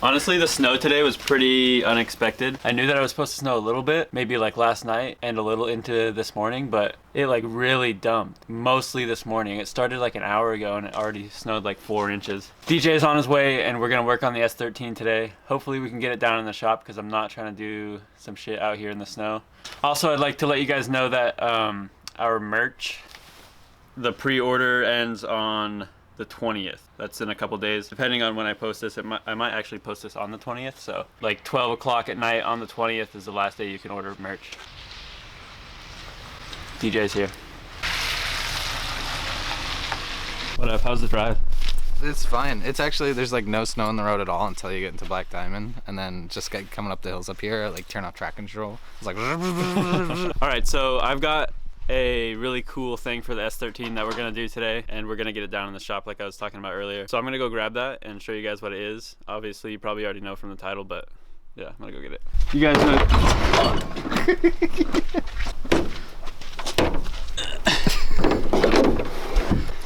Honestly, the snow today was pretty unexpected. I knew that it was supposed to snow a little bit, maybe like last night and a little into this morning, but it like really dumped mostly this morning. It started like an hour ago and it already snowed like 4 inches. DJ's on his way and we're gonna work on the S13 today. Hopefully we can get it down in the shop because I'm not trying to do some shit out here in the snow. Also, I'd like to let you guys know that our merch, the pre-order ends on the 20th. That's in a couple days. Depending on when I post this, I might actually post this on the 20th. So like 12 o'clock at night on the 20th is the last day you can order merch. DJ's here. What up? How's the drive? It's fine. It's actually, there's like no snow on the road at all until you get into Black Diamond, and then just coming up the hills up here, like turn off track control. It's like all right, so I've got a really cool thing for the S13 that we're gonna do today, and we're gonna get it down in the shop like I was talking about earlier. So I'm gonna go grab that and show you guys what it is. Obviously you probably already know from the title, but yeah, I'm gonna go get it. You guys know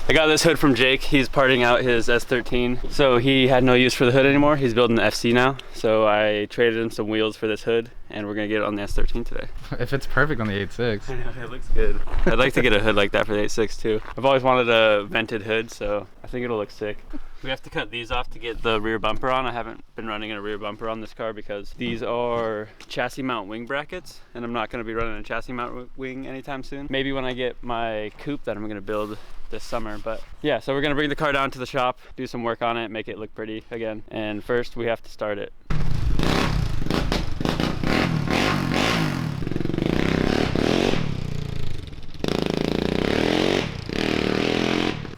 I got this hood from Jake. He's parting out his S13. So he had no use for the hood anymore. He's building the FC now. So I traded him some wheels for this hood and we're gonna get it on the S13 today. If it's perfect on the 8.6. I know, it looks good. I'd like to get a hood like that for the 8.6 too. I've always wanted a vented hood, so I think it'll look sick. We have to cut these off to get the rear bumper on. I haven't been running a rear bumper on this car because these are chassis mount wing brackets and I'm not gonna be running a chassis mount wing anytime soon. Maybe when I get my coupe that I'm gonna build this summer, but yeah, so we're gonna bring the car down to the shop, do some work on it, make it look pretty again. And first we have to start it.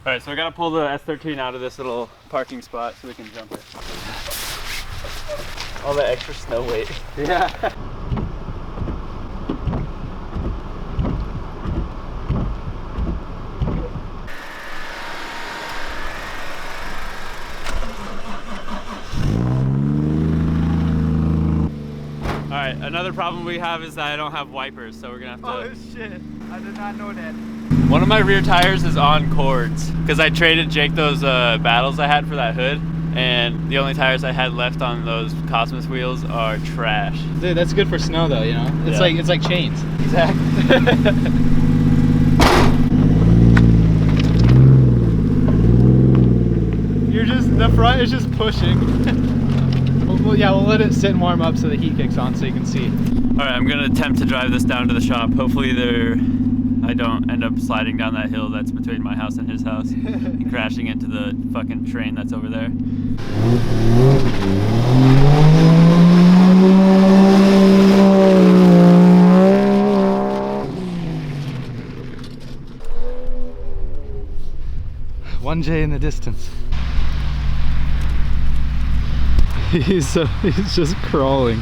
All right, so I gotta pull the S13 out of this little parking spot so we can jump it. All that extra snow weight. Yeah. All right, another problem we have is that I don't have wipers, so we're gonna have to... Oh shit, I did not know that. One of my rear tires is on cords because I traded Jake those battles I had for that hood, and the only tires I had left on those Cosmos wheels are trash. Dude, that's good for snow though, you know? It's like chains. Exactly. The front is just pushing. Well, yeah, we'll let it sit and warm up so the heat kicks on so you can see. All right, I'm gonna attempt to drive this down to the shop. Hopefully I don't end up sliding down that hill that's between my house and his house and crashing into the fucking train that's over there. One J in the distance. He's just crawling.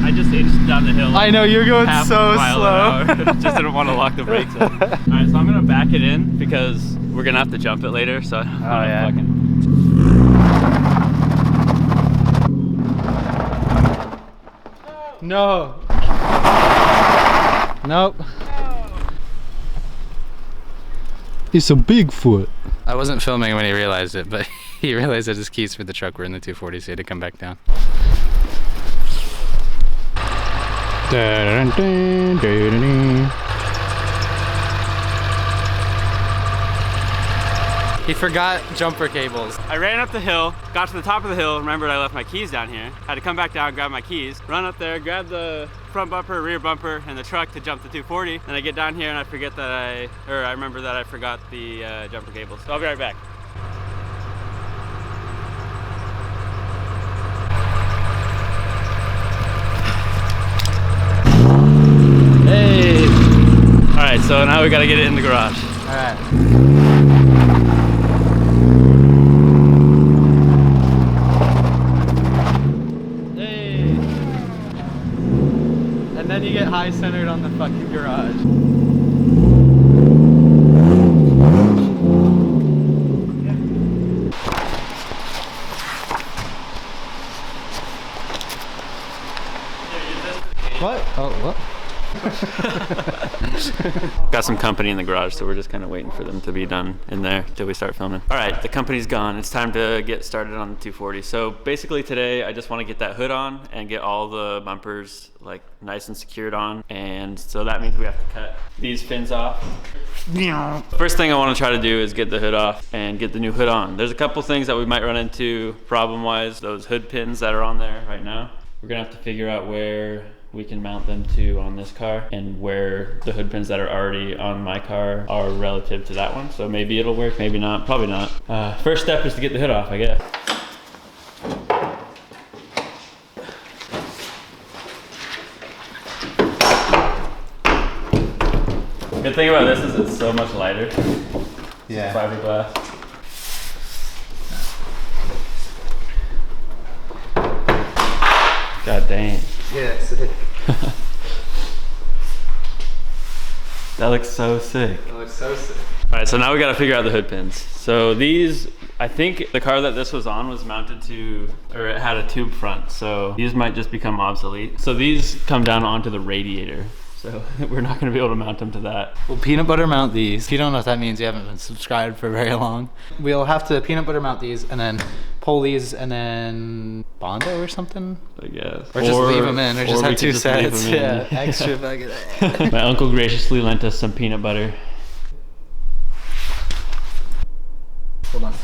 I just inched down the hill. I know, you're going so slow. Just didn't want to lock the brakes up. All right, so I'm gonna back it in because we're gonna have to jump it later. So fucking... No. Nope. It's a Bigfoot. I wasn't filming when he realized it, but he realized that his keys for the truck were in the 240, so he had to come back down. He forgot jumper cables. I ran up the hill, got to the top of the hill, remembered I left my keys down here. Had to come back down, grab my keys, run up there, grab the front bumper, rear bumper, and the truck to jump the 240. And I get down here and I forget that I remember that I forgot the jumper cables. So I'll be right back. Hey! All right, so now we gotta get it in the garage. All right. And then you get high centered on the fucking garage. Oh, what? Got some company in the garage, so we're just kind of waiting for them to be done in there till we start filming. All right, the company's gone. It's time to get started on the 240. So basically today, I just want to get that hood on and get all the bumpers like nice and secured on. And so that means we have to cut these fins off. First thing I want to try to do is get the hood off and get the new hood on. There's a couple things that we might run into problem-wise. Those hood pins that are on there right now. We're gonna have to figure out where we can mount them to on this car and where the hood pins that are already on my car are relative to that one. So maybe it'll work, maybe not, probably not. First step is to get the hood off, I guess. Good thing about this is it's so much lighter. Yeah. Fiberglass. God dang. Yeah, sick. That looks so sick. That looks so sick. All right, so now we got to figure out the hood pins. So these, I think the car that this was on was mounted to, or it had a tube front. So these might just become obsolete. So these come down onto the radiator. So we're not going to be able to mount them to that. We'll peanut butter mount these. If you don't know what that means, you haven't been subscribed for very long. We'll have to peanut butter mount these and then pull these and then Bondo or something? I guess. Or just leave them in, or just have two sets. Yeah, extra fucking. My uncle graciously lent us some peanut butter. Hold on.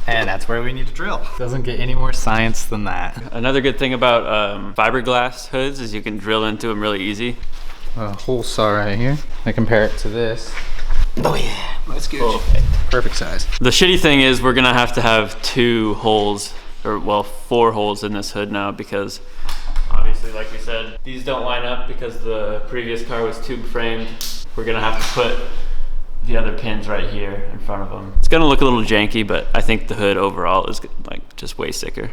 And that's where we need to drill. Doesn't get any more science than that. Another good thing about fiberglass hoods is you can drill into them really easy. A hole saw right here. I compare it to this. Oh yeah, that's good. Perfect size. The shitty thing is we're gonna have to have 2 holes, or well, 4 holes in this hood now because obviously, like we said, these don't line up because the previous car was tube framed. We're gonna have to put the other pins right here in front of them. It's gonna look a little janky, but I think the hood overall is like just way sicker.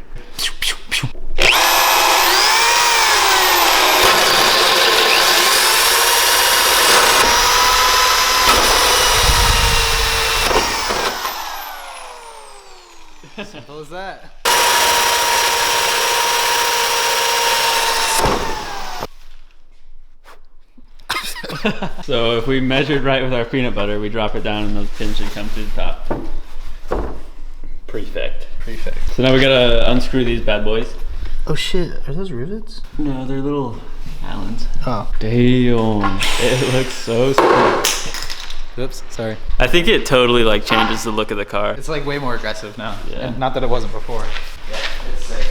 Simple as that. So if we measured right with our peanut butter, we drop it down and those pins should come to the top. Prefect. So now we gotta unscrew these bad boys. Oh shit, are those rivets? No, they're little Allens. Oh. Damn, it looks so sick. Oops, sorry. I think it totally like changes the look of the car. It's like way more aggressive now. Yeah. And not that it wasn't before. Yeah, it's sick.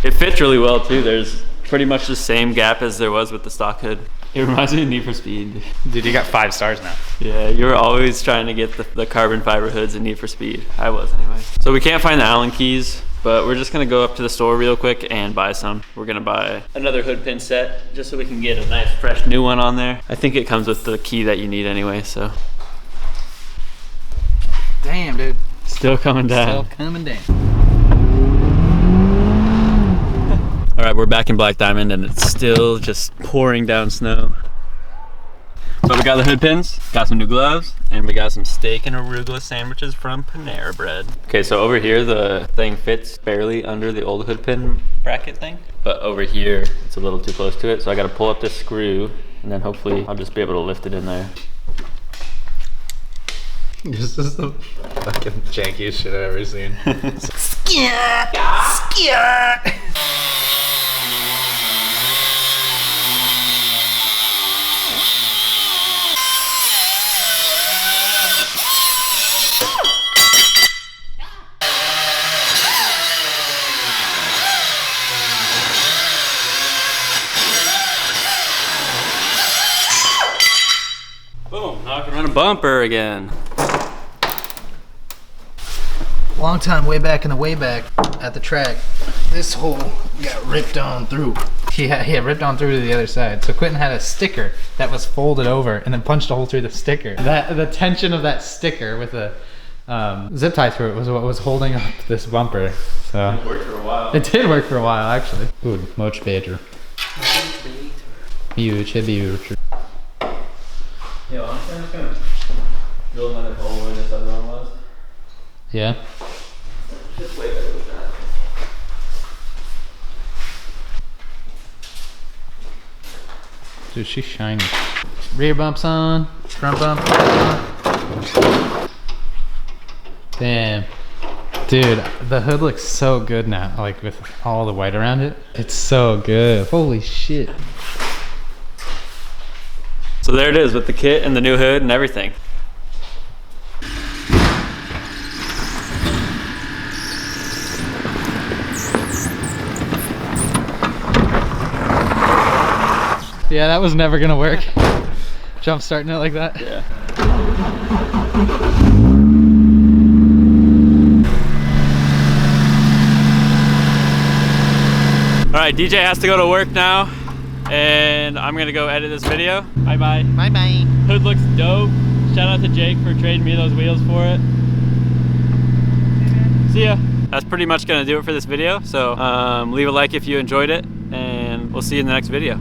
It fits really well too. There's pretty much the same gap as there was with the stock hood. It reminds me of Need for Speed. Dude, you got 5 stars now. Yeah, you were always trying to get the carbon fiber hoods in Need for Speed. I was anyway. So we can't find the Allen keys, but we're just gonna go up to the store real quick and buy some. We're gonna buy another hood pin set just so we can get a nice fresh new one on there. I think it comes with the key that you need anyway, so. Damn, dude. Still coming down. Still coming down. All right, we're back in Black Diamond and it's still just pouring down snow. But we got the hood pins, got some new gloves, and we got some steak and arugula sandwiches from Panera Bread. Okay, so over here the thing fits barely under the old hood pin bracket thing. But over here, it's a little too close to it, so I gotta pull up this screw and then hopefully I'll just be able to lift it in there. This is the fucking jankiest shit I've ever seen. Boom, knocking on a bumper again. Long time way back in the way back at the track, this hole got ripped on through. Yeah, ripped on through to the other side. So Quentin had a sticker that was folded over and then punched a hole through the sticker. The tension of that sticker with a zip tie through it was what was holding up this bumper. So It worked for a while. it did work for a while actually. Good, much better. Huge, huge. Yeah, honestly, I'm just gonna drill another hole where this other one was. Yeah. Just Dude, she's shiny. Rear bump's on, front bump on. Damn. Dude, the hood looks so good now, like with all the white around it. It's so good. Holy shit. So there it is with the kit and the new hood and everything. Yeah, that was never gonna work. Jump starting it like that. Yeah. All right, DJ has to go to work now, and I'm gonna go edit this video. Bye bye. Bye bye. Hood looks dope. Shout out to Jake for trading me those wheels for it. See ya. That's pretty much gonna do it for this video. So leave a like if you enjoyed it, and we'll see you in the next video.